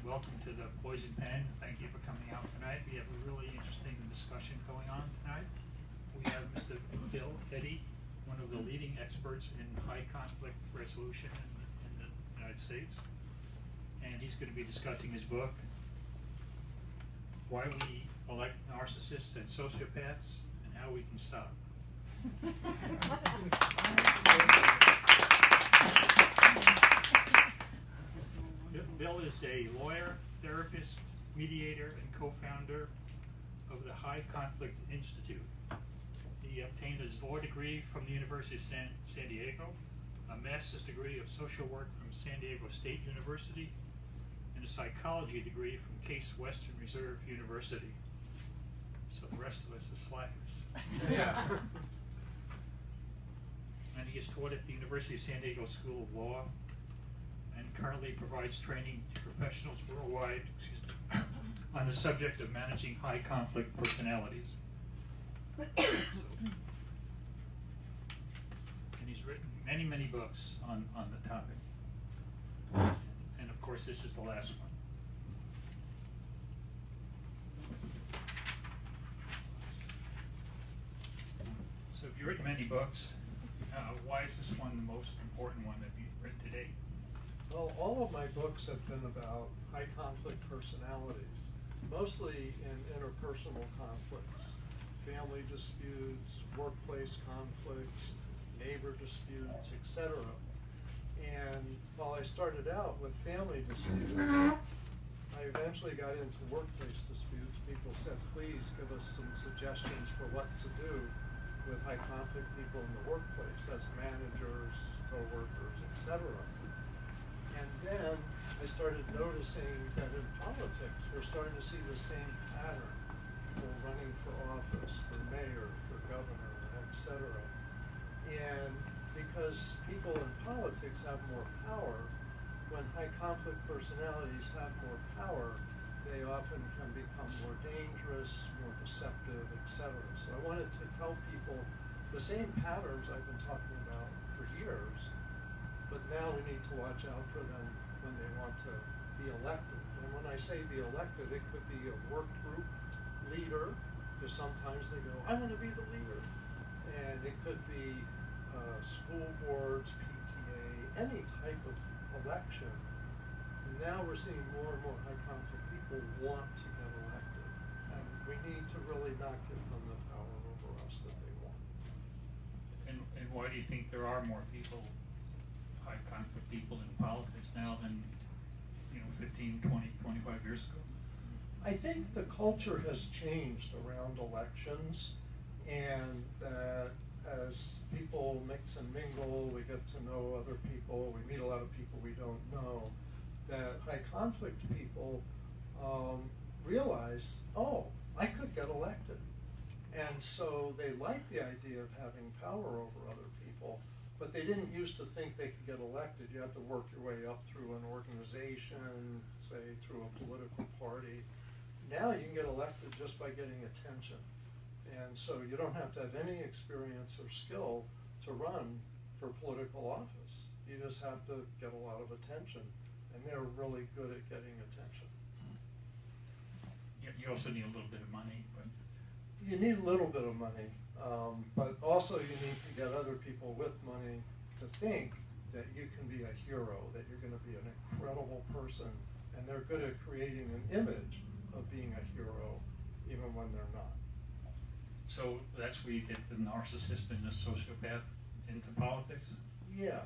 welcome to the Poison Pen. Thank you for coming out tonight. We have a really interesting discussion going on tonight. We have Mr. Bill Eddy, one of the leading experts in high conflict resolution in the United States. And he's going to be discussing his book, Why We Elect Narcissists and Sociopaths and How We Can Stop. Bill is a lawyer, therapist, mediator, and co-founder of the High Conflict Institute. He obtained his law degree from the University of San Diego, a master's degree of social work from San Diego State University, and a psychology degree from Case Western Reserve University. So the rest of us are slackers. Yeah. And he is taught at the University of San Diego School of Law, and currently provides training to professionals worldwide on the subject of managing high conflict personalities. And he's written many books on the topic. And of course, this is the last one. So if you've written many books, why is this one the most important one that you've written to date? Well, all of my books have been about high conflict personalities, mostly in interpersonal conflicts, family disputes, workplace conflicts, neighbor disputes, etc. And while I started out with family disputes, I eventually got into workplace disputes. People said, please give us some suggestions for what to do with high conflict people in the workplace as managers, co-workers, etc. And then I started noticing that in politics, we're starting to see the same pattern. People running for office, for mayor, for governor, etc. And because people in politics have more power, when high conflict personalities have more power, they often can become more dangerous, more deceptive, etc. So I wanted to tell people the same patterns I've been talking about for years, but now we need to watch out for them when they want to be elected. And when I say be elected, it could be a work group leader, because sometimes they go, I want to be the leader. And it could be school boards, PTA, any type of election. And now we're seeing more and more high conflict people want to get elected. And we need to really not give them the power over us that they want. And why do you think there are more people, high conflict people in politics now than 15, 20, 25 years ago? I think the culture has changed around elections, and that as people mix and mingle, we get to know other people, we meet a lot of people we don't know, that high conflict people realize, oh, I could get elected. And so they like the idea of having power over other people, but they didn't used to think they could get elected. You have to work your way up through an organization, say through a political party. Now you can get elected just by getting attention. And so you don't have to have any experience or skill to run for political office. You just have to get a lot of attention. And they're really good at getting attention. You also need a little bit of money. But you need a little bit of money, but also you need to get other people with money to think that you can be a hero, that you're going to be an incredible person. And they're good at creating an image of being a hero, even when they're not. So that's where you get the narcissist and the sociopath into politics? Yeah,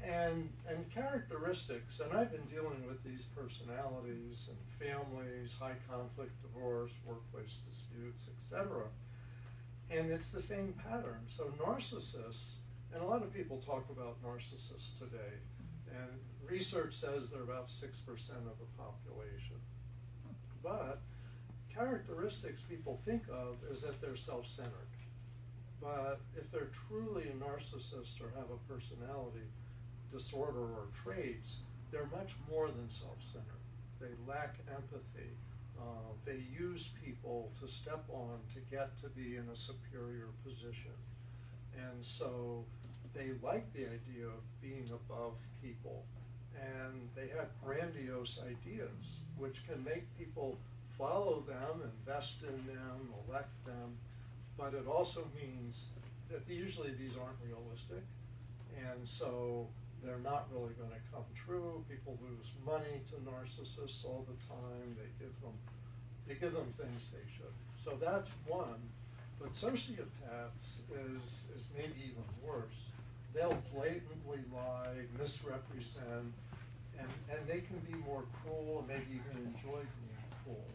and characteristics, and I've been dealing with these personalities and families, high conflict, divorce, workplace disputes, etc. And it's the same pattern. So narcissists, and a lot of people talk about narcissists today, and research says they're about 6% of the population. But characteristics people think of is that they're self-centered. But if they're truly a narcissist or have a personality disorder or traits, they're much more than self-centered. They lack empathy. They use people to step on to get to be in a superior position. And so they like the idea of being above people. and they have grandiose ideas, which can make people follow them, invest in them, elect them, but it also means that usually these aren't realistic, and so they're not really going to come true. People lose money to narcissists all the time. They give them things they should. So that's one. But sociopaths is maybe even worse. They'll blatantly lie, misrepresent, and they can be more cruel and maybe even enjoy being cruel.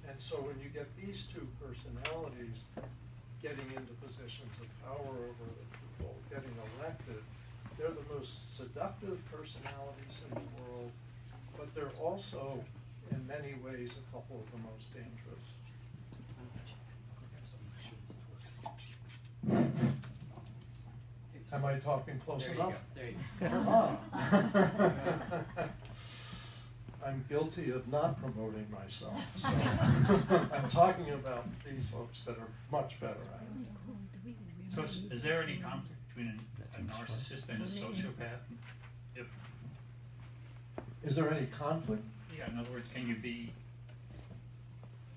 And so when you get these two personalities getting into positions of power over the people, getting elected, they're the most seductive personalities in the world, but they're also, in many ways, a couple of the most dangerous. Am I talking close enough? There you go. Ah. I'm guilty of not promoting myself, so I'm talking about these folks that are much better at it. So is there any conflict between a narcissist and a sociopath? If, Is there any conflict? yeah, in other words, can you be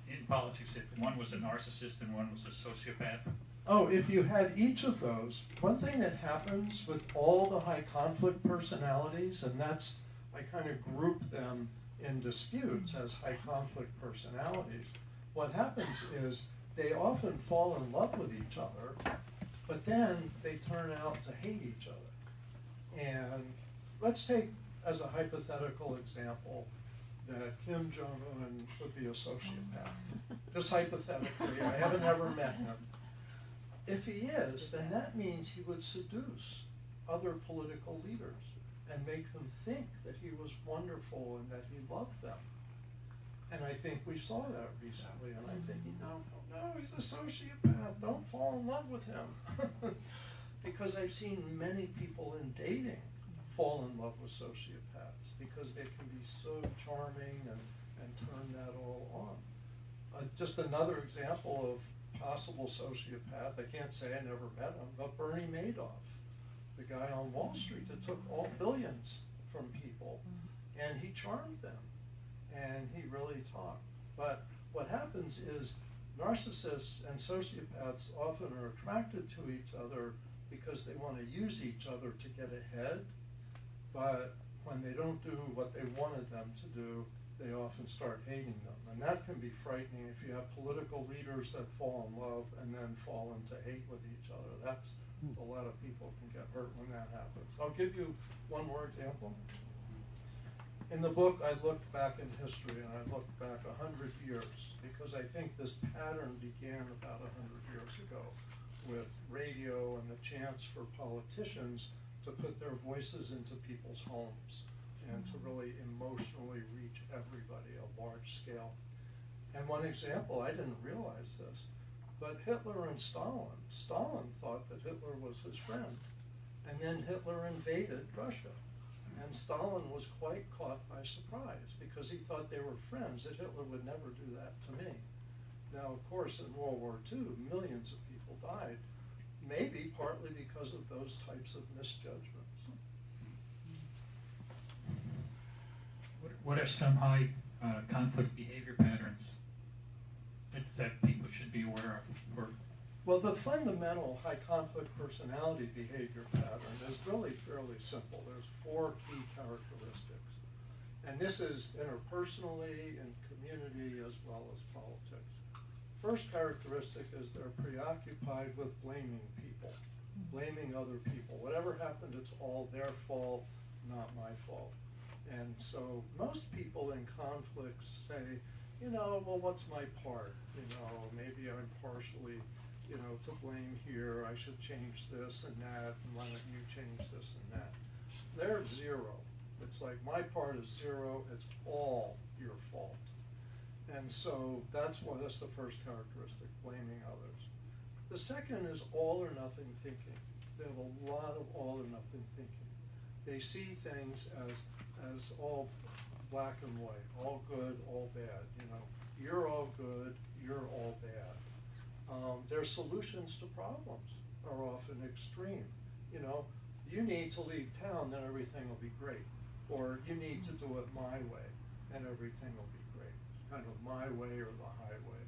in politics if one was a narcissist and one was a sociopath? Oh, if you had each of those, one thing that happens with all the high conflict personalities, and that's, I kind of group them in disputes as high conflict personalities, what happens is they often fall in love with each other, but then they turn out to hate each other. And let's take as a hypothetical example that Kim Jong-un would be a sociopath. Just hypothetically, I haven't ever met him. If he is, then that means he would seduce other political leaders and make them think that he was wonderful and that he loved them. And I think we saw that recently, and I'm thinking, no, he's a sociopath. Don't fall in love with him. Because I've seen many people in dating fall in love with sociopaths because they can be so charming and turn that all on. Just another example of possible sociopath, I can't say I never met him, but Bernie Madoff, the guy on Wall Street that took all billions from people, and he charmed them, and he really talked. But what happens is narcissists and sociopaths often are attracted to each other because they want to use each other to get ahead, but when they don't do what they wanted them to do, they often start hating them. And that can be frightening if you have political leaders that fall in love and then fall into hate with each other. That's a lot of people can get hurt when that happens. I'll give you one more example. In the book, I looked back in history, and I looked back 100 years, because I think this pattern began about 100 years ago with radio and the chance for politicians to put their voices into people's homes and to really emotionally reach everybody at a large scale. And one example, I didn't realize this, but Hitler and Stalin thought that Hitler was his friend. And then Hitler invaded Russia. And Stalin was quite caught by surprise because he thought they were friends, that Hitler would never do that to me. Now, of course, in World War II, millions of people died, maybe partly because of those types of misjudgments. What are some high conflict behavior patterns that people should be aware of? Or Well, the fundamental high conflict personality behavior pattern is really fairly simple. There's 4 key characteristics. And this is interpersonally, in community, as well as politics. First characteristic is they're preoccupied with blaming people, blaming other people. Whatever happened, it's all their fault, not my fault. And so most people in conflicts say, well, what's my part? Maybe I'm partially, to blame here. I should change this and that, and why don't you change this and that? They're 0. It's like my part is 0. It's all your fault. And so that's the first characteristic, blaming others. The second is all or nothing thinking. They have a lot of all or nothing thinking. They see things as all black and white, all good, all bad. You're all good, you're all bad. Their solutions to problems are often extreme. You need to leave town, then everything will be great. or you need to do it my way and everything will be great. Kind of my way or the highway.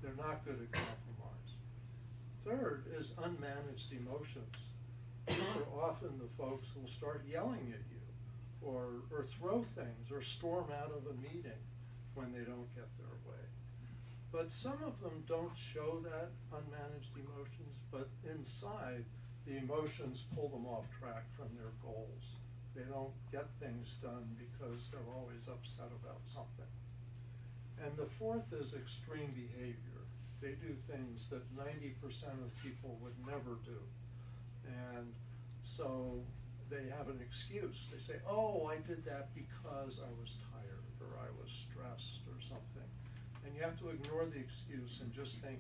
They're not good at compromise. Third is unmanaged emotions. These are often the folks who will start yelling at you or throw things or storm out of a meeting when they don't get their way. But some of them don't show that unmanaged emotions, but inside, the emotions pull them off track from their goals. They don't get things done because they're always upset about something. And the fourth is extreme behavior. They do things that 90% of people would never do. And so they have an excuse. They say, oh, I did that because I was tired or I was stressed or something. And you have to ignore the excuse and just think,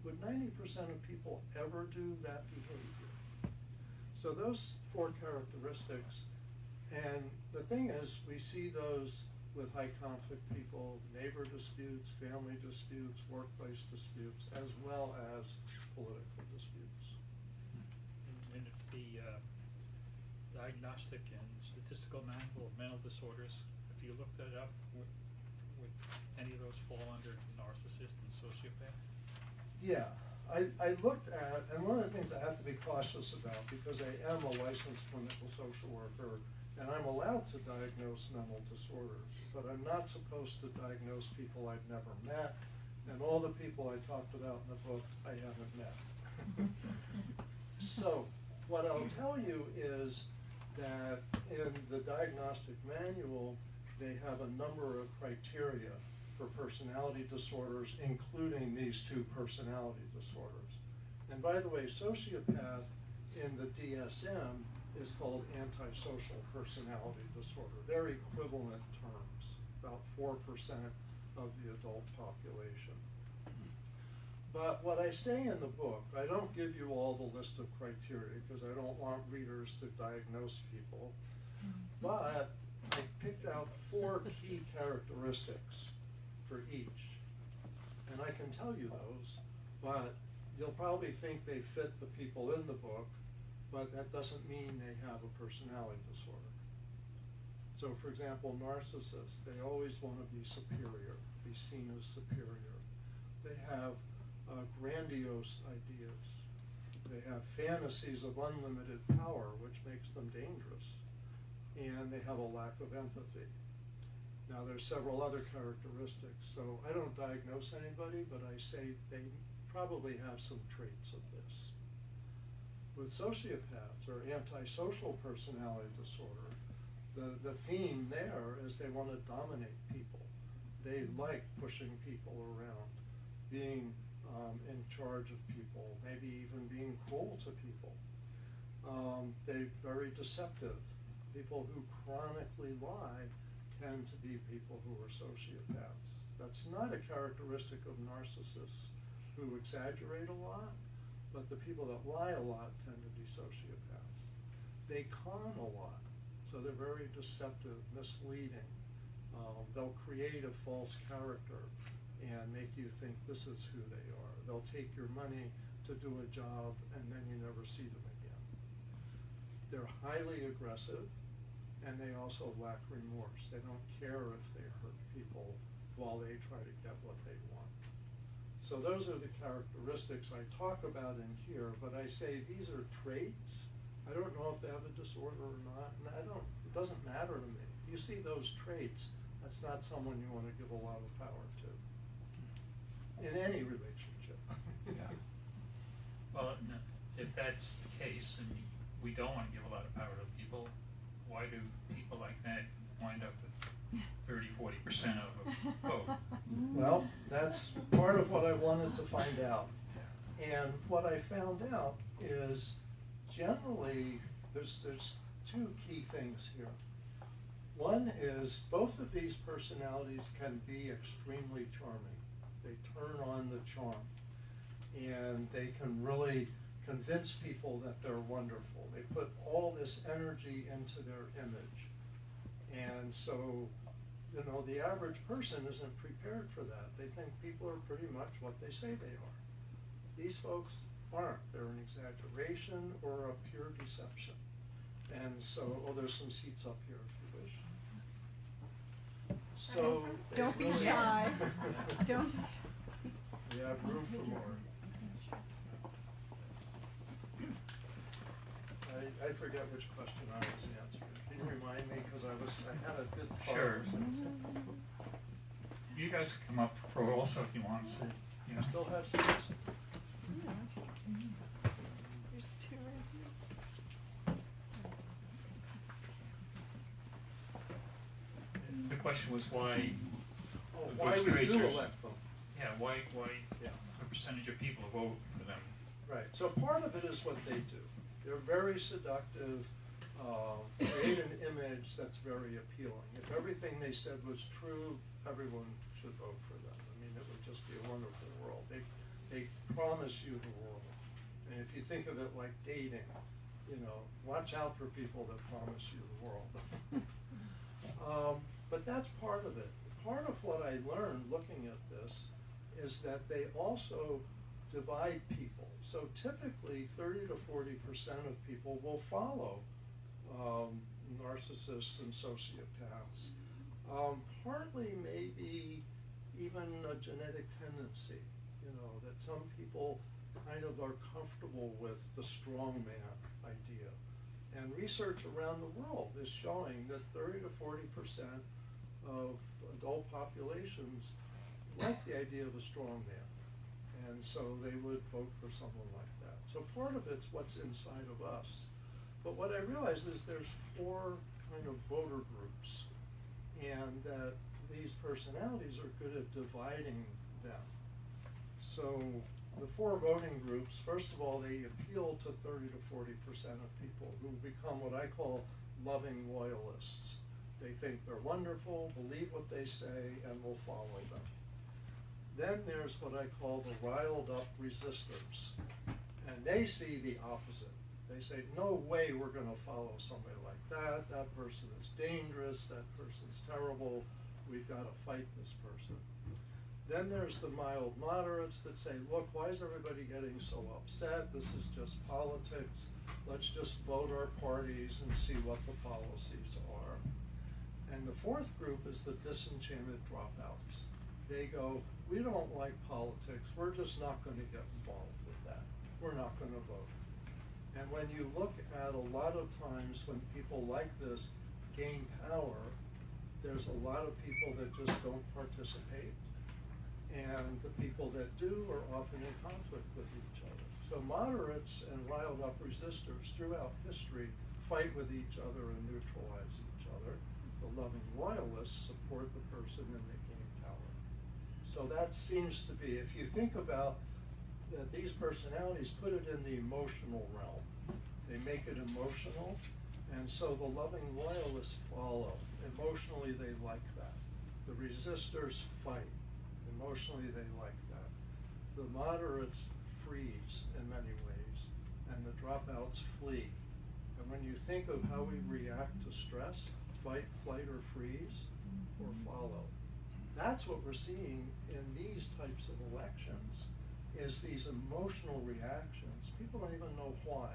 would 90% of people ever do that behavior? So those four characteristics, and the thing is, we see those with high conflict people, neighbor disputes, family disputes, workplace disputes, as well as political disputes. And if the Diagnostic and Statistical Manual of Mental Disorders, if you look that up, would any of those fall under narcissist and sociopath? Yeah, I looked at, and one of the things I have to be cautious about, because I am a licensed clinical social worker, and I'm allowed to diagnose mental disorders, but I'm not supposed to diagnose people I've never met, and all the people I talked about in the book, I haven't met. So, what I'll tell you is that in the diagnostic manual, they have a number of criteria for personality disorders, including these two personality disorders. And by the way, sociopath in the DSM is called antisocial personality disorder. They're equivalent terms, about 4% of the adult population. But what I say in the book, I don't give you all the list of criteria because I don't want readers to diagnose people, but I picked out 4 key characteristics for each. And I can tell you those, but you'll probably think they fit the people in the book, but that doesn't mean they have a personality disorder. So for example, narcissists, they always want to be superior, be seen as superior. They have grandiose ideas. They have fantasies of unlimited power, which makes them dangerous. And they have a lack of empathy. Now there's several other characteristics, so I don't diagnose anybody, but I say they probably have some traits of this. With sociopaths or antisocial personality disorder, the theme there is they want to dominate people. They like pushing people around, being in charge of people, maybe even being cruel to people. They're very deceptive. People who chronically lie tend to be people who are sociopaths. That's not a characteristic of narcissists who exaggerate a lot, but the people that lie a lot tend to be sociopaths. They con a lot, so they're very deceptive, misleading. They'll create a false character and make you think this is who they are. They'll take your money to do a job and then you never see them again. They're highly aggressive, and they also lack remorse. They don't care if they hurt people while they try to get what they want. So those are the characteristics I talk about in here, but I say these are traits. I don't know if they have a disorder or not, and it doesn't matter to me. If you see those traits, that's not someone you want to give a lot of power to in any relationship. Yeah. Well, if that's the case, and we don't want to give a lot of power to people, why do people like that wind up with 30–40% of a vote? Well, that's part of what I wanted to find out. And what I found out is generally there's 2 key things here. One is both of these personalities can be extremely charming. They turn on the charm, and they can really convince people that they're wonderful. They put all this energy into their image. And so, you know, the average person isn't prepared for that. They think people are pretty much what they say they are. These folks aren't. They're an exaggeration or a pure deception. And so, oh, there's some seats up here if you wish. So. Don't it be really- shy. Don't. We have room for more. I forget which question I was answering. Can you remind me, because I had a good thought. Sure. You guys can come up for also if you want to, you know. Still have space? There's two right here. The question was why, Oh, The why Bush we do Racers. elect them. yeah, why Yeah. a percentage of people vote for them? Right, so part of it is what they do. They're very seductive, create an image that's very appealing. If everything they said was true, everyone should vote for them. I mean, it would just be a wonderful world. They promise you the world. And if you think of it like dating, you know, watch out for people that promise you the world. But that's part of it. Part of what I learned looking at this is that they also divide people. So typically 30 to 40% of people will follow narcissists and sociopaths. Partly maybe even a genetic tendency, you know, that some people kind of are comfortable with the strongman idea. And research around the world is showing that 30 to 40% of adult populations like the idea of a strongman. And so they would vote for someone like that. So part of it's what's inside of us. But what I realized is there's 4 kind of voter groups, and that these personalities are good at dividing them. So the 4 voting groups, first of all, they appeal to 30 to 40% of people who become what I call loving loyalists. They think they're wonderful, believe what they say, and will follow them. Then there's what I call the riled up resistors, and they see the opposite. They say, no way we're gonna follow somebody like that. That person is dangerous, that person's terrible, we've gotta fight this person. Then there's the mild moderates that say, look, why is everybody getting so upset? This is just politics. Let's just vote our parties and see what the policies are. And the 4th group is the disenchanted dropouts. They go, we don't like politics, we're just not gonna get involved with that. We're not gonna vote. And when you look at a lot of times when people like this gain power, there's a lot of people that just don't participate. And the people that do are often in conflict with each other. So moderates and riled up resistors throughout history fight with each other and neutralize each other. The loving loyalists support the person and they gain power. So that seems to be, if you think about that these personalities, put it in the emotional realm. They make it emotional, and so the loving loyalists follow. Emotionally, they like that. The resistors fight. Emotionally, they like that. The moderates freeze in many ways, and the dropouts flee. And when you think of how we react to stress, fight, flight, or freeze, or follow, that's what we're seeing in these types of elections, is these emotional reactions. People don't even know why.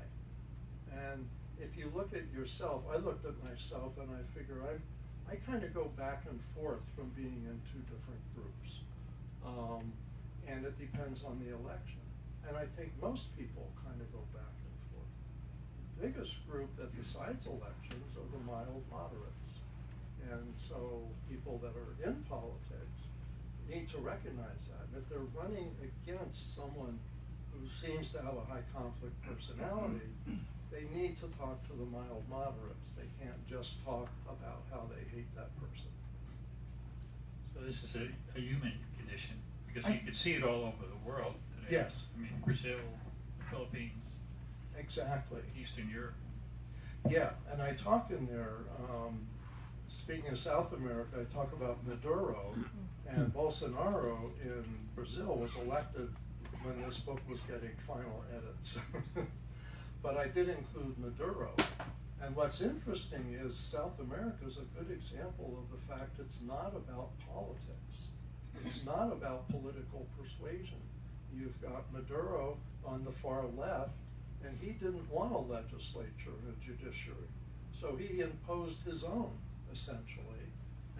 And if you look at yourself, I looked at myself and I figure I kind of go back and forth from being in 2 different groups. And it depends on the election. And I think most people kind of go back and forth. The biggest group that decides elections are the mild moderates. And so people that are in politics need to recognize that. If they're running against someone who seems to have a high conflict personality, they need to talk to the mild moderates. They can't just talk about how they hate that person. So this is a human condition, because you can see it all over the world today. Yes. I mean, Brazil, Philippines, Exactly. Eastern Europe. Yeah, and I talk in there, speaking of South America, I talk about Maduro, and Bolsonaro in Brazil was elected when this book was getting final edits. But I did include Maduro. And what's interesting is South America is a good example of the fact it's not about politics. It's not about political persuasion. You've got Maduro on the far left, and he didn't want a legislature and a judiciary. So he imposed his own, essentially.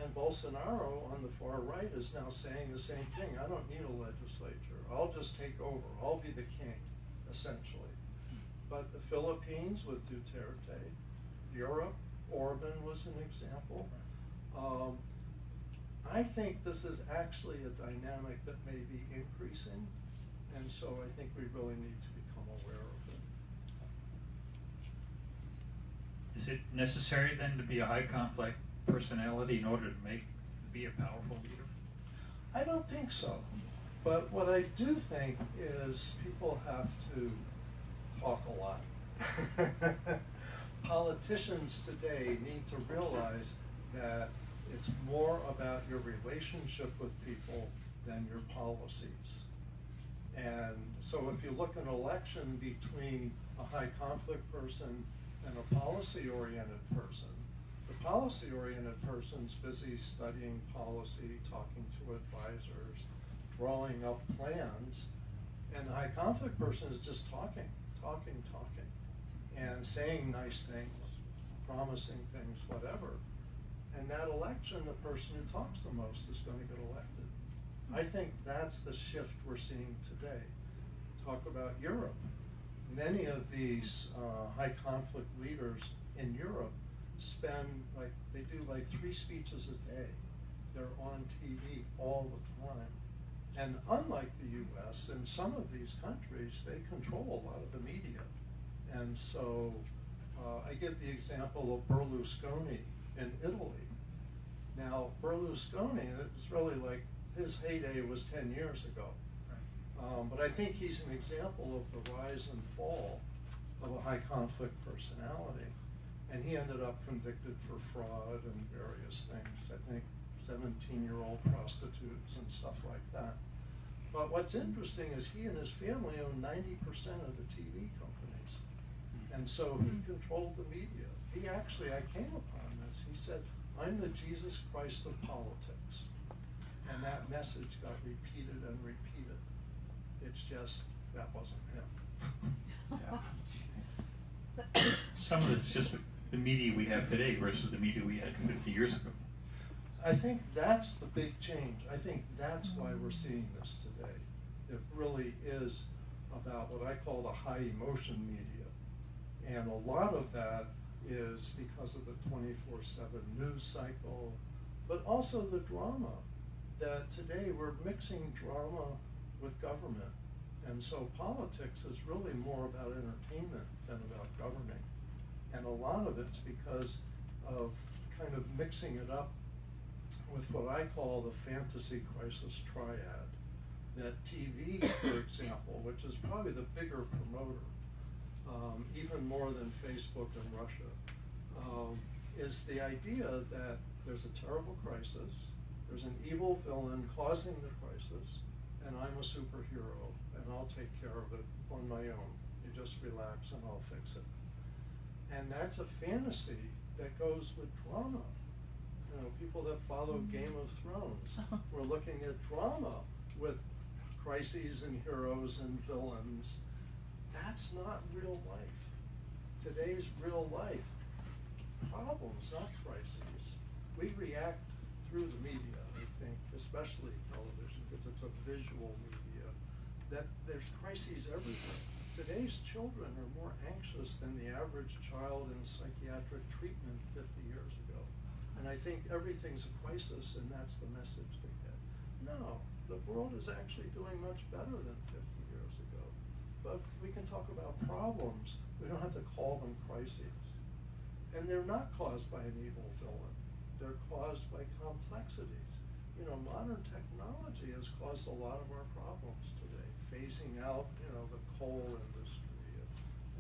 And Bolsonaro on the far right is now saying the same thing. I don't need a legislature. I'll just take over. I'll be the king, essentially. But the Philippines with Duterte, Europe, Orban was an example. I think this is actually a dynamic that may be increasing, and so I think we really need to become aware of it. Is it necessary then to be a high conflict personality in order to be a powerful leader? I don't think so. But what I do think is people have to talk a lot. Politicians today need to realize that it's more about your relationship with people than your policies. And so if you look at an election between a high conflict person and a policy-oriented person, the policy-oriented person's busy studying policy, talking to advisors, drawing up plans, and the high conflict person is just talking, and saying nice things, promising things, whatever. And that election, the person who talks the most is going to get elected. I think that's the shift we're seeing today. Talk about Europe. Many of these high conflict leaders in Europe they do 3 speeches a day. They're on TV all the time. And unlike the US, in some of these countries, they control a lot of the media. And so I give the example of Berlusconi in Italy. Now, Berlusconi, it's really his heyday was 10 years ago. But I think he's an example of the rise and fall of a high conflict personality. And he ended up convicted for fraud and various things. I think 17-year-old prostitutes and stuff like that. But what's interesting is he and his family own 90% of the TV companies. And so he controlled the media. I came upon this. He said, "I'm the Jesus Christ of politics." And that message got repeated and repeated. It's just, that wasn't him. Yeah. Some of it's just the media we have today versus the media we had 50 years ago. I think that's the big change. I think that's why we're seeing this today. It really is about what I call the high emotion media. And a lot of that is because of the 24/7 news cycle, but also the drama. That today we're mixing drama with government. And so politics is really more about entertainment than about governing. And a lot of it's because of kind of mixing it up with what I call the fantasy crisis triad. That TV, for example, which is probably the bigger promoter, even more than Facebook and Russia, is the idea that there's a terrible crisis, there's an evil villain causing the crisis, and I'm a superhero, and I'll take care of it on my own. You just relax and I'll fix it. And that's a fantasy that goes with drama. People that follow Game of Thrones were looking at drama with crises and heroes and villains. That's not real life. Today's real life problems, not crises. We react through the media, I think, especially television, because it's a visual media, that there's crises everywhere. Today's children are more anxious than the average child in psychiatric treatment 50 years ago. And I think everything's a crisis, and that's the message they get. No, the world is actually doing much better than 50 years ago. But we can talk about problems. We don't have to call them crises. And they're not caused by an evil villain. They're caused by complexities. Modern technology has caused a lot of our problems today. Phasing out, the coal industry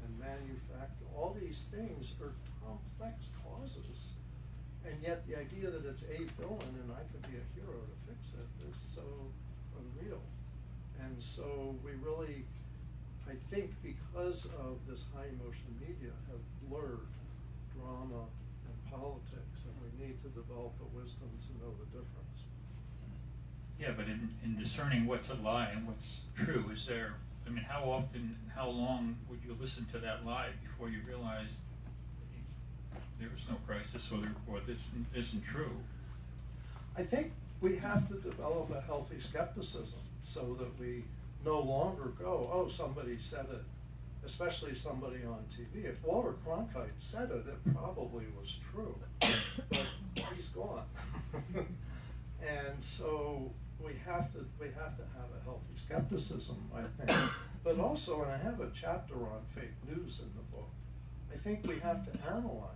and manufacturing. All these things are complex causes. And yet the idea that it's a villain and I could be a hero to fix it is so unreal. And so we really, I think because of this high emotion media, have blurred drama and politics, and we need to develop the wisdom to know the difference. Yeah, but in discerning what's a lie and what's true, how often, how long would you listen to that lie before you realize there is no crisis or this isn't true? I think we have to develop a healthy skepticism so that we no longer go, oh, somebody said it, especially somebody on TV. If Walter Cronkite said it, it probably was true, but he's gone. And so we have to have a healthy skepticism, I think. But also, and I have a chapter on fake news in the book, I think we have to analyze.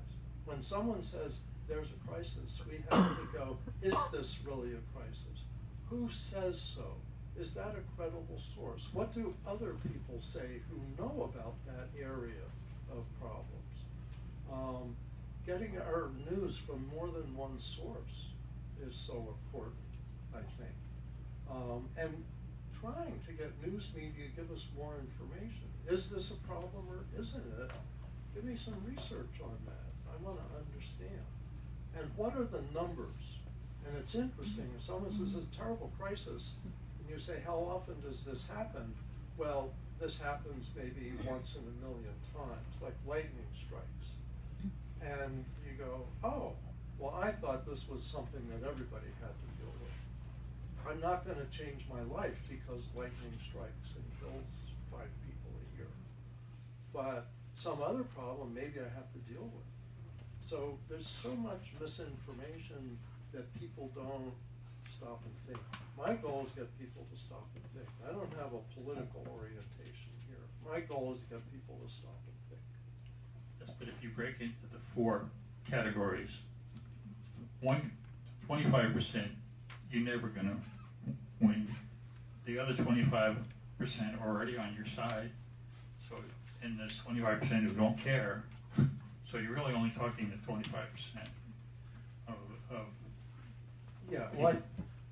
When someone says there's a crisis, we have to go, is this really a crisis? Who says so? Is that a credible source? What do other people say who know about that area of problems? Getting our news from more than one source is so important, I think. And trying to get news media give us more information. Is this a problem or isn't it? Give me some research on that. I want to understand. And what are the numbers? And it's interesting, if someone says it's a terrible crisis, and you say, how often does this happen? Well, this happens maybe once in a million times, like lightning strikes. And you go, oh, well, I thought this was something that everybody had to deal with. I'm not going to change my life because lightning strikes and kills 5 people a year. But some other problem maybe I have to deal with. So there's so much misinformation that people don't stop and think. My goal is to get people to stop and think. I don't have a political orientation here. My goal is to get people to stop and think. Yes, but if you break into the 4 categories, 25%, you're never going to win. The other 25% are already on your side. So, and there's 25% who don't care. So you're really only talking to 25% of yeah, well,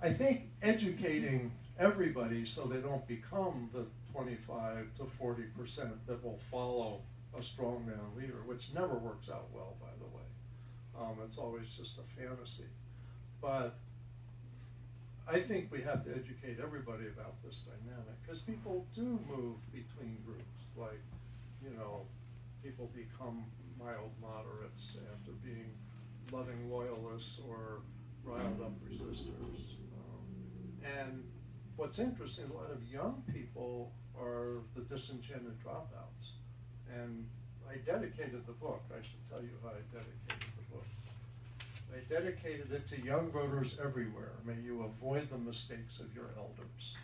I think educating everybody so they don't become the 25 to 40% that will follow a strongman leader, which never works out well, by the way. It's always just a fantasy. But I think we have to educate everybody about this dynamic, because people do move between groups. Like, you know, people become mild moderates after being loving loyalists or riled up resistors. And what's interesting, a lot of young people are the disenchanted dropouts. And I dedicated the book. I should tell you how I dedicated the book. I dedicated it to young voters everywhere. May you avoid the mistakes of your elders.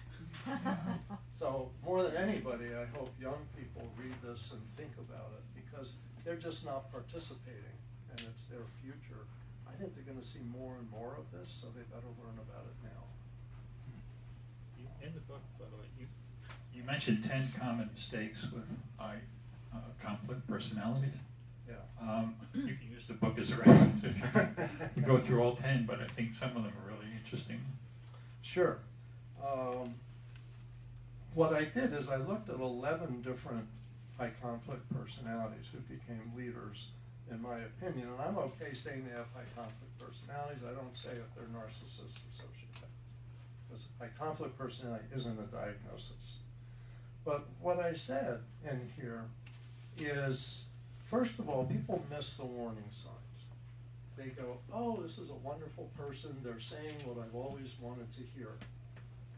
So more than anybody, I hope young people read this and think about it, because they're just not participating, and it's their future. I think they're going to see more and more of this, so they better learn about it now. In the book, by the way, You mentioned 10 common mistakes with conflict personalities. Yeah. You can use the book as a reference if you go through all 10, but I think some of them are really interesting. Sure. What I did is I looked at 11 different high conflict personalities who became leaders, in my opinion. And I'm okay saying they have high conflict personalities. I don't say if they're narcissists or sociopaths, because high conflict personality isn't a diagnosis. But what I said in here is, first of all, people miss the warning signs. They go, oh, this is a wonderful person. They're saying what I've always wanted to hear.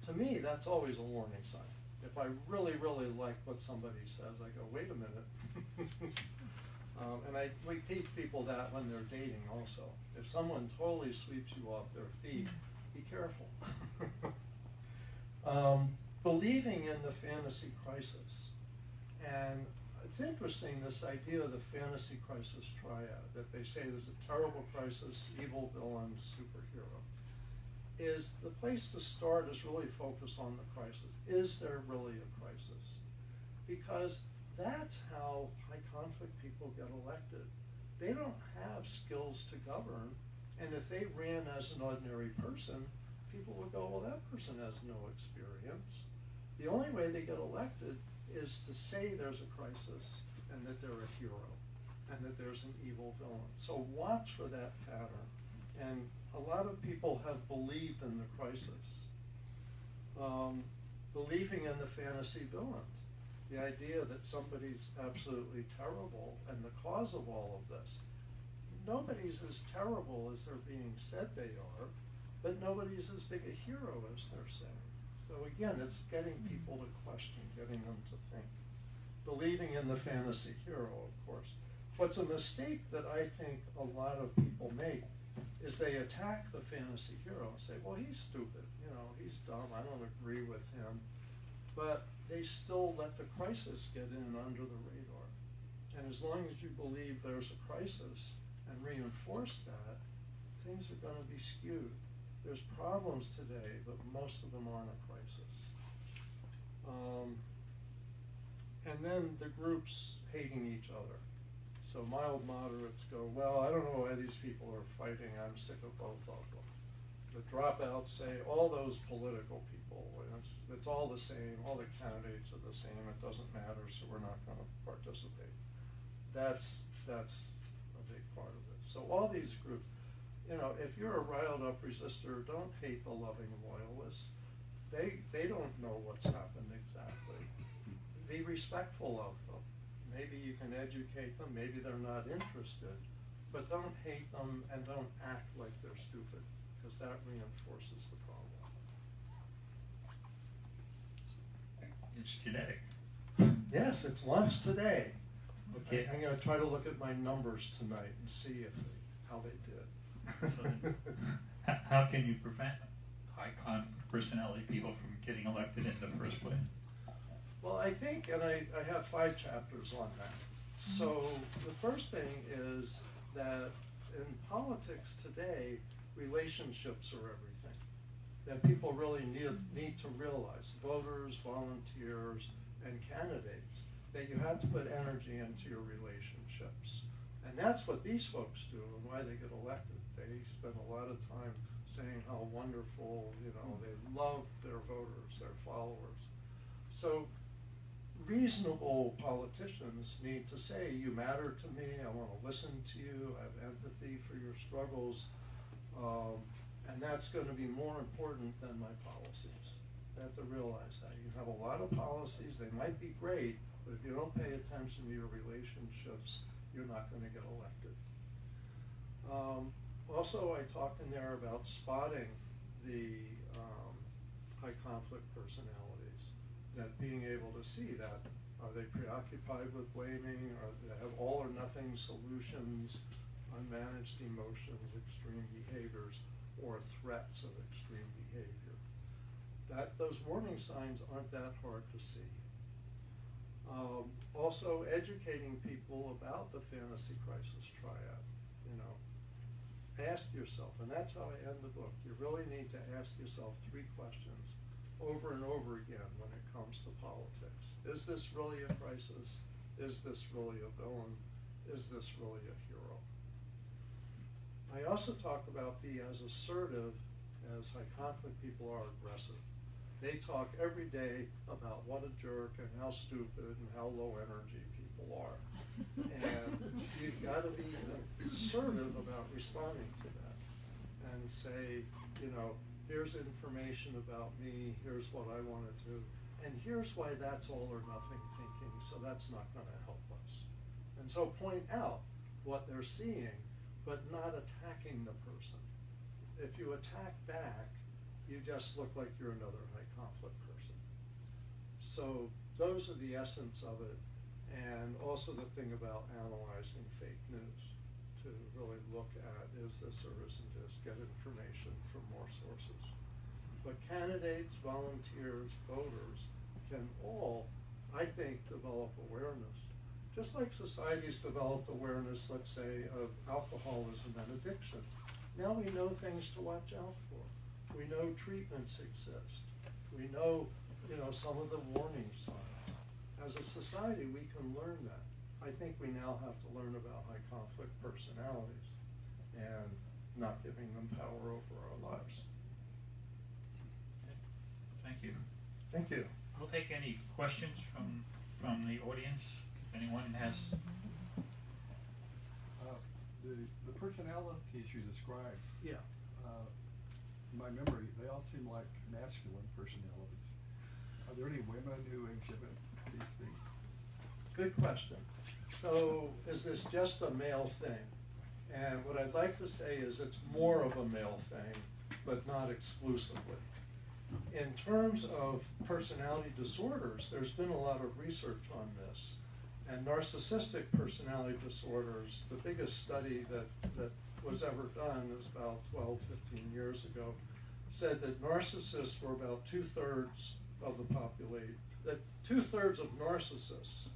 To me, that's always a warning sign. If I really, really like what somebody says, I go, wait a minute. And we teach people that when they're dating also. If someone totally sweeps you off their feet, be careful. Believing in the fantasy crisis. And it's interesting, this idea of the fantasy crisis triad, that they say there's a terrible crisis, evil villain, superhero. Is the place to start is really focused on the crisis. Is there really a crisis? Because that's how high conflict people get elected. They don't have skills to govern, and if they ran as an ordinary person, people would go, well, that person has no experience. The only way they get elected is to say there's a crisis and that they're a hero and that there's an evil villain. So watch for that pattern. And a lot of people have believed in the crisis. Believing in the fantasy villain. The idea that somebody's absolutely terrible and the cause of all of this. Nobody's as terrible as they're being said they are. but nobody's as big a hero as they're saying. So again, it's getting people to question, getting them to think. Believing in the fantasy hero, of course. What's a mistake that I think a lot of people make is they attack the fantasy hero and say, well, he's stupid, he's dumb, I don't agree with him. But they still let the crisis get in under the radar. And as long as you believe there's a crisis and reinforce that, things are going to be skewed. There's problems today, but most of them aren't a crisis. And then the groups hating each other. So mild moderates go, well, I don't know why these people are fighting, I'm sick of both of them. The dropouts say all those political people, it's all the same, all the candidates are the same, it doesn't matter, so we're not going to participate. That's a big part of it. So all these groups, if you're a riled up resistor, don't hate the loving loyalists. They don't know what's happened exactly. Be respectful of them. Maybe you can educate them, maybe they're not interested, but don't hate them and don't act like they're stupid, because that reinforces the problem. It's genetic. Yes, it's lunch today. Okay. I'm going to try to look at my numbers tonight and see how they did. So then, how can you prevent high conflict personality people from getting elected in the first place? Well, I think, and I have 5 chapters on that. So the first thing is that in politics today, relationships are everything. That people really need to realize, voters, volunteers, and candidates, that you have to put energy into your relationships. And that's what these folks do and why they get elected. They spend a lot of time saying how wonderful, they love their voters, their followers. So reasonable politicians need to say, you matter to me, I want to listen to you, I have empathy for your struggles, and that's going to be more important than my policies. You have to realize that. You have a lot of policies, they might be great, but if you don't pay attention to your relationships, you're not going to get elected. Also, I talk in there about spotting the high conflict personalities, that being able to see that, are they preoccupied with blaming, or they have all or nothing solutions, unmanaged emotions, extreme behaviors, or threats of extreme behavior. Those warning signs aren't that hard to see. Also educating people about the fantasy crisis triad. Ask yourself, and that's how I end the book, you really need to ask yourself 3 questions over and over again when it comes to politics. Is this really a crisis? Is this really a villain? Is this really a hero? I also talk about be as assertive as high conflict people are aggressive. They talk every day about what a jerk and how stupid and how low energy people are. And you've got to be assertive about responding to that and say, here's information about me, here's what I want to do, and here's why that's all or nothing thinking, so that's not going to help us. And so point out what they're seeing, but not attacking the person. If you attack back, you just look like you're another high conflict person. So those are the essence of it, and also the thing about analyzing fake news, to really look at, is this or isn't this, get information from more sources. But candidates, volunteers, voters can all, I think, develop awareness. Just like society's developed awareness, let's say, of alcoholism and addiction. Now we know things to watch out for. We know treatments exist. We know, some of the warning signs. As a society, we can learn that. I think we now have to learn about high conflict personalities and not giving them power over our lives. Thank you. Thank you. We'll take any questions from the audience. If anyone has. The personalities you described, Yeah. in my memory, they all seem like masculine personalities. Are there any women who exhibit these things? Good question. So is this just a male thing? And what I'd like to say is it's more of a male thing but not exclusively. In terms of personality disorders, there's been a lot of research on this. And narcissistic personality disorders, the biggest study that was ever done was about 12, 15 years ago, said that narcissists were about 2/3 of the population, that 2/3 of narcissists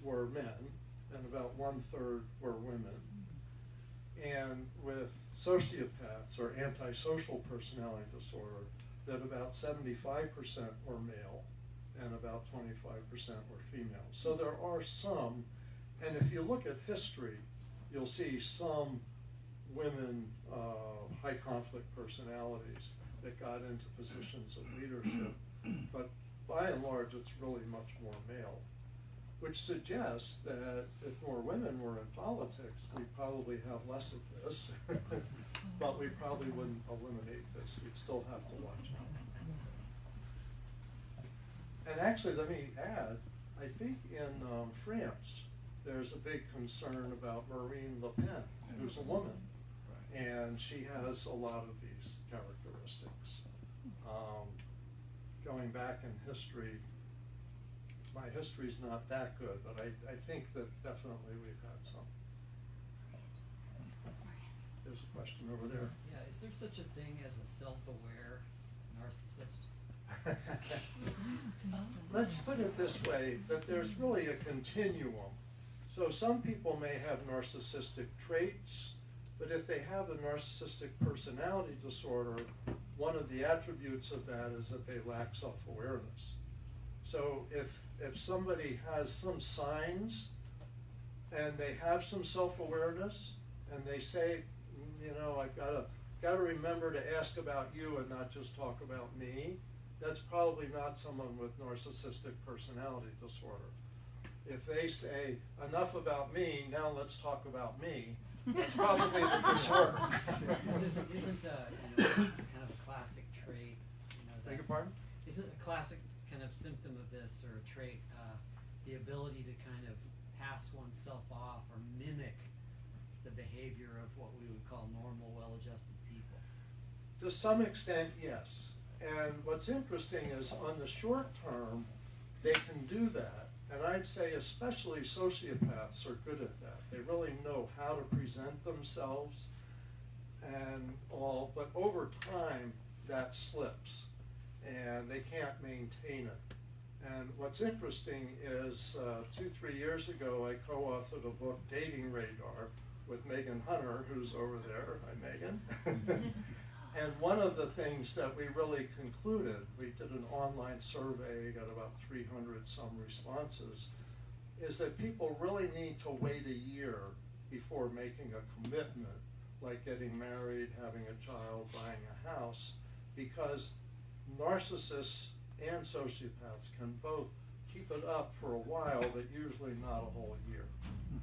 were men and about 1/3 were women. And with sociopaths or antisocial personality disorder, that about 75% were male and about 25% were female. So there are some, and if you look at history, you'll see some women, high conflict personalities that got into positions of leadership, but by and large, it's really much more male, which suggests that if more women were in politics, we'd probably have less of this, but we probably wouldn't eliminate this. We'd still have to watch out. And actually, let me add, I think in France, there's a big concern about Marine Le Pen, who's a woman, and she has a lot of these characteristics. Going back in history, my history's not that good, but I think that definitely we've had some. There's a question over there. Yeah, is there such a thing as a self-aware narcissist? Let's put it this way, that there's really a continuum. So some people may have narcissistic traits, but if they have a narcissistic personality disorder, one of the attributes of that is that they lack self-awareness. So if somebody has some signs and they have some self-awareness and they say, you know, I've gotta remember to ask about you and not just talk about me, that's probably not someone with narcissistic personality disorder. If they say, enough about me, now let's talk about me, that's probably the disorder. Isn't kind of a classic trait, Beg your pardon? Isn't a classic kind of symptom of this or a trait, the ability to kind of pass oneself off or mimic the behavior of what we would call normal, well-adjusted people? To some extent, yes. And what's interesting is on the short term, they can do that. And I'd say especially sociopaths are good at that. They really know how to present themselves and all, but over time that slips and they can't maintain it. And what's interesting is 2-3 years ago I co-authored a book, Dating Radar, with Megan Hunter, who's over there. Hi, Megan. And one of the things that we really concluded, we did an online survey, got about 300 some responses, is that people really need to wait a year before making a commitment, like getting married, having a child, buying a house, because narcissists and sociopaths can both keep it up for a while, but usually not a whole year.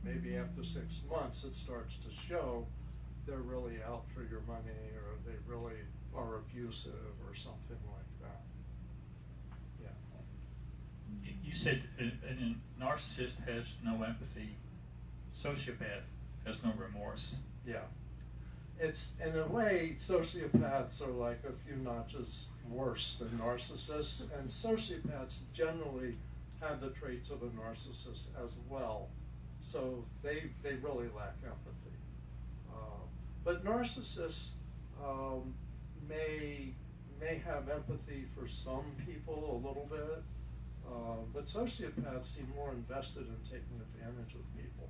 Maybe after 6 months it starts to show they're really out for your money, or they really are abusive, or something like that. Yeah. You said a narcissist has no empathy, sociopath has no remorse. Yeah. It's, in a way, sociopaths are like a few notches worse than narcissists, and sociopaths generally have the traits of a narcissist as well. So they really lack empathy. But narcissists may have empathy for some people a little bit, but sociopaths seem more invested in taking advantage of people.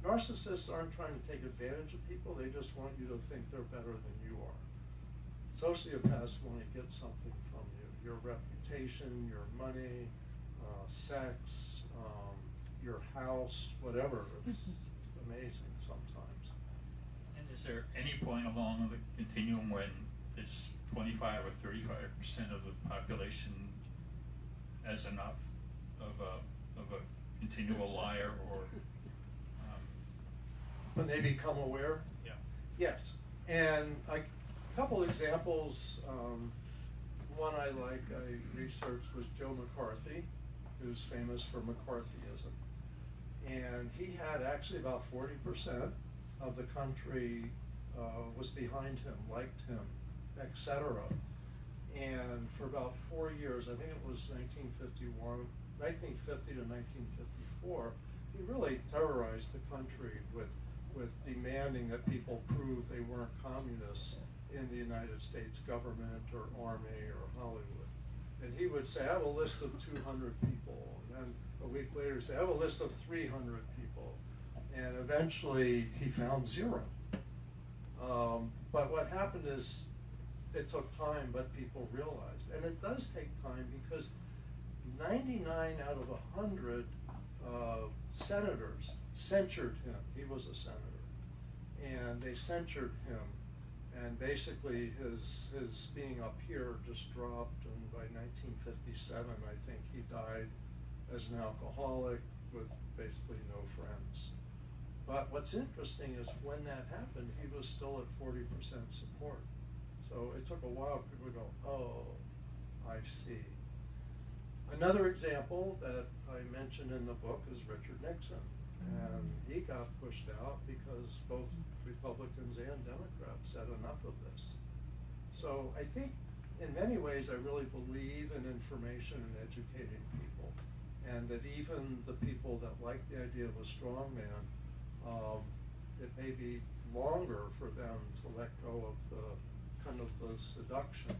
Narcissists aren't trying to take advantage of people, they just want you to think they're better than you are. Sociopaths want to get something from you, your reputation, your money, sex, your house, whatever. It's amazing sometimes. And is there any point along the continuum when it's 25 or 35% of the population as enough of a continual liar, or when they become aware? yeah? Yes. And a couple examples, one I researched was Joe McCarthy, who's famous for McCarthyism. And he had actually about 40% of the country was behind him, liked him. etc. And for about 4 years, I think it was 1950 to 1954, he really terrorized the country with demanding that people prove they weren't communists in the United States government or army or Hollywood. And he would say, I have a list of 200 people. And then a week later, he'd say, I have a list of 300 people. And eventually, he found 0. But what happened is, it took time, but people realized. And it does take time because 99 out of 100 senators censured him. He was a senator. And they censured him. And basically his being up here just dropped. And by 1957, I think he died as an alcoholic with basically no friends. But what's interesting is when that happened, he was still at 40% support. So it took a while for people to go, oh, I see. Another example that I mentioned in the book is Richard Nixon. And he got pushed out because both Republicans and Democrats said enough of this. So I think in many ways I really believe in information and educating people. And that even the people that like the idea of a strongman, it may be longer for them to let go of the kind of the seduction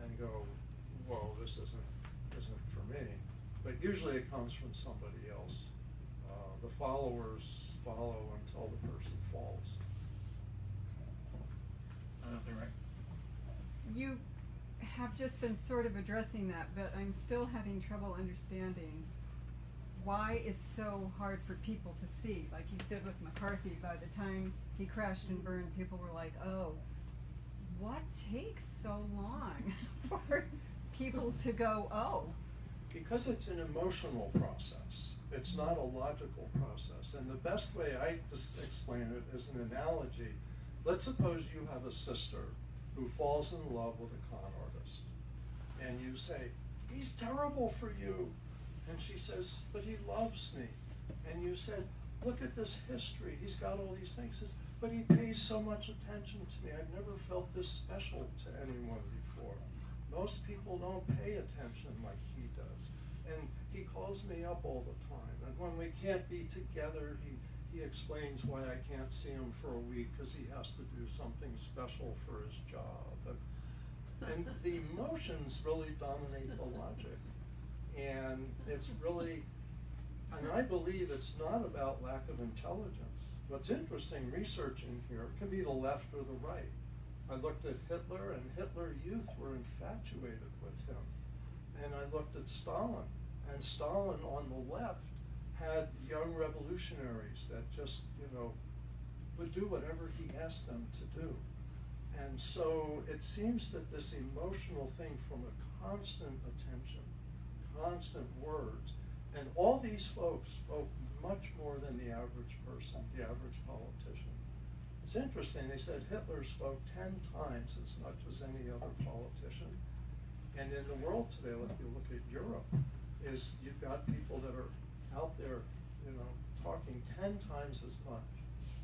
and go, whoa, this isn't for me. But usually it comes from somebody else. The followers follow until the person falls. Nothing, right? You have just been sort of addressing that, but I'm still having trouble understanding why it's so hard for people to see. Like you said with McCarthy, by the time he crashed and burned, people were like, oh, what takes so long for people to go, oh? Because it's an emotional process. It's not a logical process. And the best way I just explain it is an analogy. Let's suppose you have a sister who falls in love with a con artist. And you say, he's terrible for you. And she says, but he loves me. And you said, look at this history. He's got all these things. He says, but he pays so much attention to me. I've never felt this special to anyone before. Most people don't pay attention like he does. And he calls me up all the time. And when we can't be together, he explains why I can't see him for a week because he has to do something special for his job. And the emotions really dominate the logic. And it's really, and I believe it's not about lack of intelligence. What's interesting researching here, it can be the left or the right. I looked at Hitler, and Hitler youth were infatuated with him. And I looked at Stalin, and Stalin on the left had young revolutionaries that just, would do whatever he asked them to do. And so it seems that this emotional thing from a constant attention, constant words, and all these folks spoke much more than the average person, the average politician. It's interesting, they said Hitler spoke 10 times as much as any other politician. And in the world today, if you look at Europe, is you've got people that are out there, talking 10 times as much.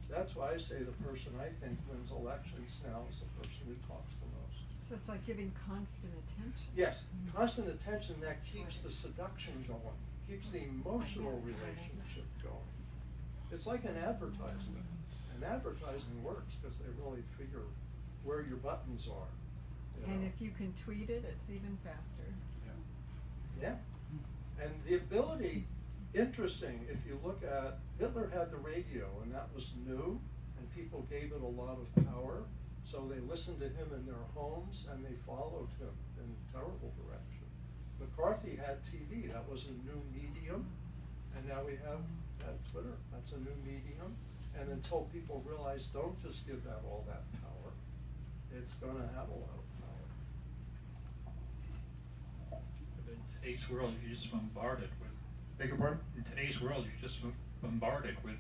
That's why I say the person I think wins elections now is the person who talks the most. So it's like giving constant attention. Yes, constant attention, that keeps the seduction going, keeps the emotional relationship going. It's like an advertisement. And advertising works because they really figure where your buttons are. And if you can tweet it, it's even faster. Yeah. And the ability, interesting, if you look at, Hitler had the radio, and that was new, and people gave it a lot of power, so they listened to him in their homes, and they followed him in a terrible direction. McCarthy had TV, that was a new medium, and now we have Twitter, that's a new medium, and until people realize, don't just give that all that power, it's gonna have a lot of power. In today's world, you're just bombarded with. Beg your pardon? In today's world, you're just bombarded with,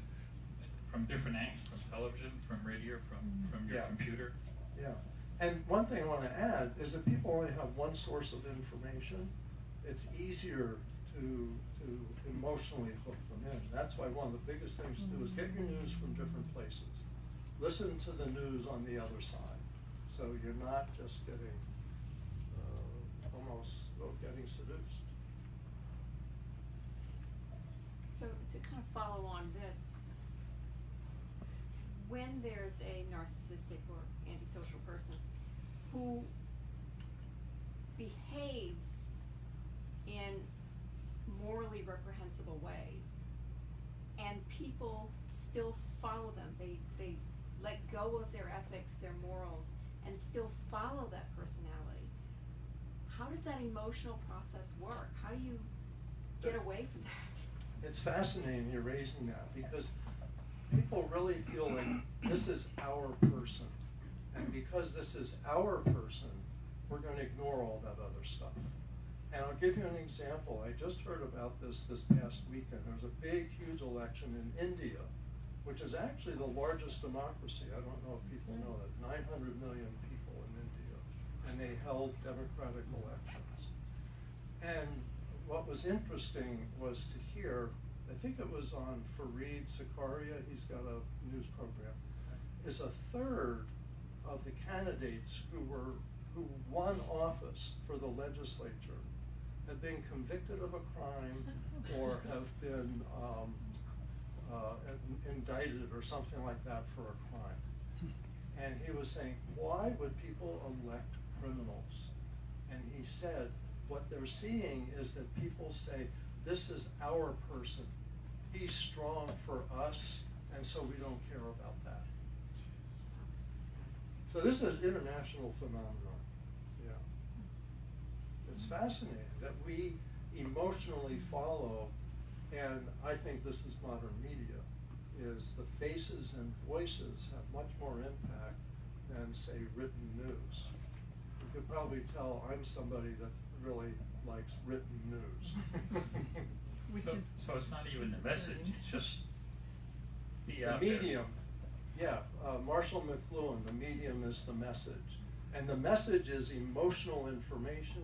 from different angles, from television, from radio, from your computer. Yeah. And one thing I want to add is that people only have one source of information. It's easier to emotionally hook them in. That's why one of the biggest things to do is get your news from different places. Listen to the news on the other side. So you're not just getting, getting seduced. So to kind of follow on this, when there's a narcissistic or antisocial person who behaves in morally reprehensible ways, and people still follow them, they let go of their ethics, their morals, and still follow that personality, how does that emotional process work? How do you get away from that? It's fascinating you're raising that, because people really feel like this is our person. And because this is our person, we're going to ignore all that other stuff. And I'll give you an example. I just heard about this past weekend. There was a big, huge election in India, which is actually the largest democracy. I don't know if people know that. 900 million people in India. And they held democratic elections. And what was interesting was to hear, I think it was on Fareed Zakaria, he's got a news program, is a third of the candidates who won office for the legislature have been convicted of a crime or have been indicted or something like that for a crime. And he was saying, why would people elect criminals? And he said, what they're seeing is that people say, this is our person. He's strong for us, and so we don't care about that. So this is an international phenomenon. Yeah. It's fascinating that we emotionally follow, and I think this is modern media, is the faces and voices have much more impact than, say, written news. You could probably tell I'm somebody that really likes written news. Which So, is so it's not even the message, it's just be The out there. medium, yeah, Marshall McLuhan, the medium is the message. And the message is emotional information,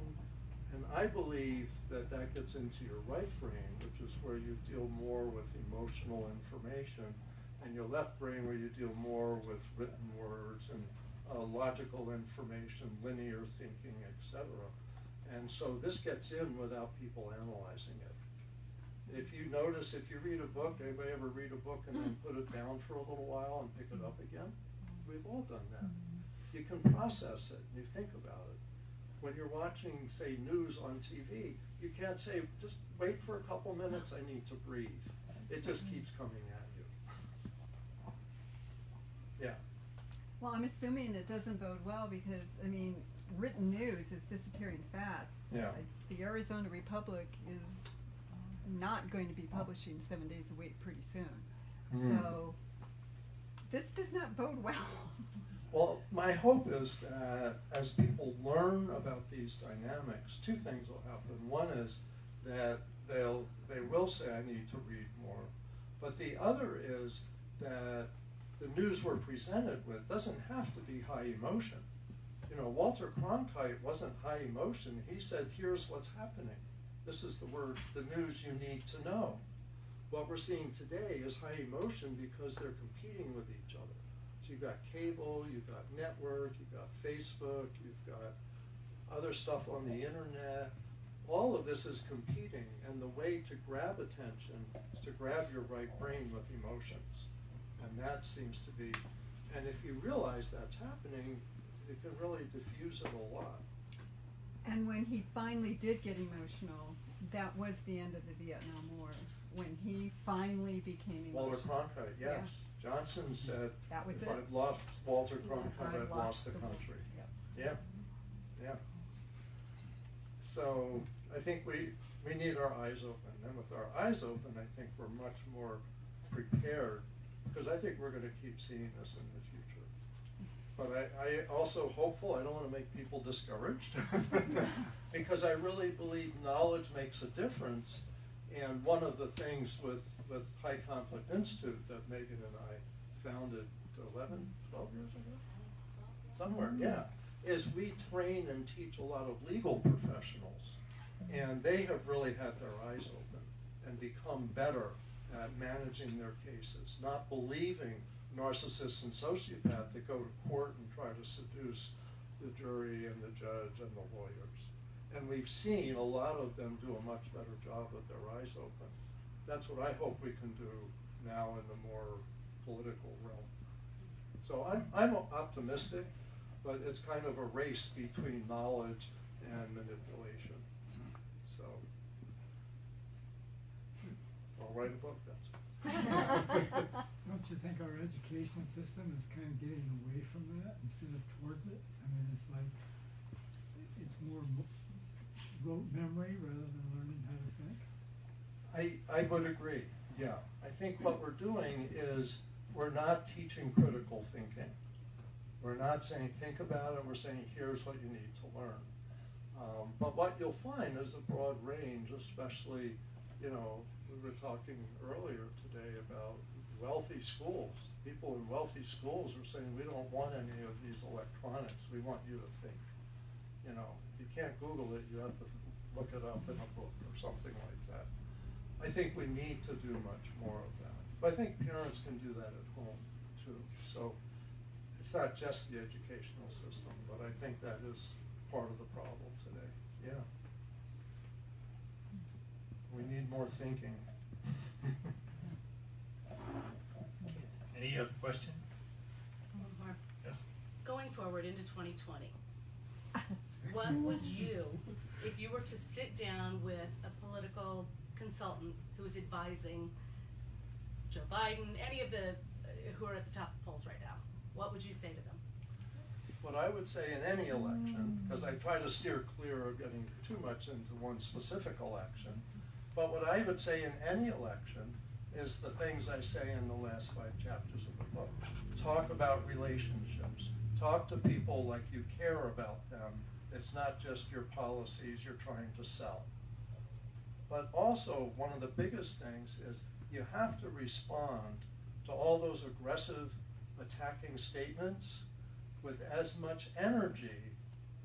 and I believe that that gets into your right brain, which is where you deal more with emotional information, and your left brain where you deal more with written words and logical information, linear thinking, etc. And so this gets in without people analyzing it. If you notice, if you read a book, anybody ever read a book and then put it down for a little while and pick it up again? We've all done that. You can process it and you think about it. When you're watching, say, news on TV, you can't say, just wait for a couple minutes, I need to breathe. It just keeps coming at you. Yeah. Well, I'm assuming it doesn't bode well because, I mean, written news is disappearing fast. Yeah. Like, the Arizona Republic is not going to be publishing 7 days a week pretty soon. So this does not bode well. Well, my hope is that as people learn about these dynamics, two things will happen. One is that they will say, I need to read more. But the other is that the news we're presented with doesn't have to be high emotion. You know, Walter Cronkite wasn't high emotion. He said, here's what's happening. This is the news you need to know. What we're seeing today is high emotion because they're competing with each other. So you've got cable, you've got network, you've got Facebook, you've got other stuff on the internet. All of this is competing, and the way to grab attention is to grab your right brain with emotions. And that seems to be, and if you realize that's happening, it can really diffuse it a lot. And when he finally did get emotional, that was the end of the Vietnam War. When he finally became Walter emotional. Cronkite, yes. Johnson said, That was if it. I'd lost Walter Cronkite, I'd I'd lost the war. country. Yep. Yeah, yeah. So I think we need our eyes open. And with our eyes open, I think we're much more prepared, because I think we're going to keep seeing this in the future. But I also hopeful, I don't want to make people discouraged, because I really believe knowledge makes a difference. And one of the things with High Conflict Institute that Megan and I founded 12 years ago? Somewhere, yeah, is we train and teach a lot of legal professionals. And they have really had their eyes open and become better at managing their cases, not believing narcissists and sociopaths that go to court and try to seduce the jury and the judge and the lawyers. And we've seen a lot of them do a much better job with their eyes open. That's what I hope we can do now in the more political realm. So I'm optimistic, but it's kind of a race between knowledge and manipulation. So I'll write a book, that's Don't you think our education system is kind of getting away from that instead of towards it? I mean, it's like, it's more rote memory rather than learning how to think. I would agree, yeah. I think what we're doing is we're not teaching critical thinking. We're not saying think about it, we're saying here's what you need to learn. But what you'll find is a broad range, especially, you know, we were talking earlier today about wealthy schools. People in wealthy schools are saying we don't want any of these electronics, we want you to think. You know, you can't Google it, you have to look it up in a book or something like that. I think we need to do much more of that. But I think parents can do that at home too. So it's not just the educational system, but I think that is part of the problem today. Yeah. We need more thinking. Any other question? Mark, Yes. going forward into 2020, what would you, if you were to sit down with a political consultant who is advising Joe Biden, any of the who are at the top of the polls right now, what would you say to them? What I would say in any election, because I try to steer clear of getting too much into one specific election, but what I would say in any election is the things I say in the last 5 chapters of the book. Talk about relationships. Talk to people like you care about them. It's not just your policies you're trying to sell. But also, one of the biggest things is you have to respond to all those aggressive, attacking statements with as much energy,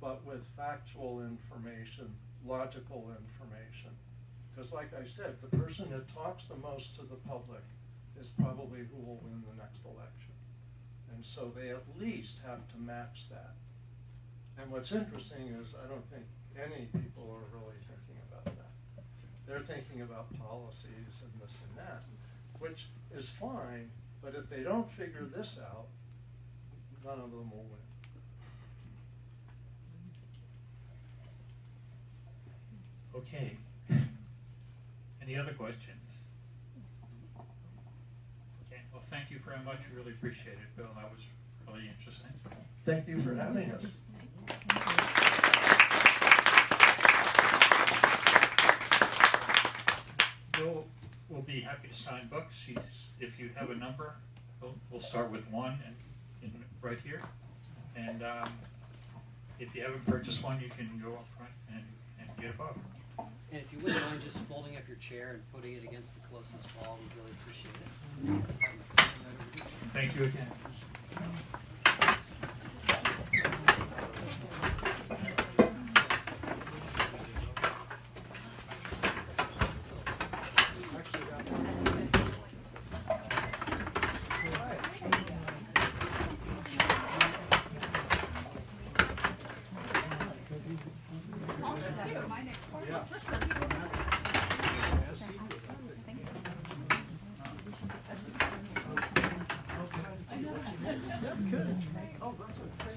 but with factual information, logical information. Because like I said, the person that talks the most to the public is probably who will win the next election. And so they at least have to match that. And what's interesting is I don't think any people are really thinking about that. They're thinking about policies and this and that, which is fine, but if they don't figure this out, none of them will win. Okay. Any other questions? Okay, well, thank you very much. We really appreciate it, Bill. That was really interesting. Thank you for having us. Bill will be happy to sign books. If you have a number, we'll start with 1 and right here. And if you haven't purchased one, you can go up front and get a book. And if you wouldn't mind just folding up your chair and putting it against the closest wall, we'd really appreciate it. Thank you again. Oh, that's okay.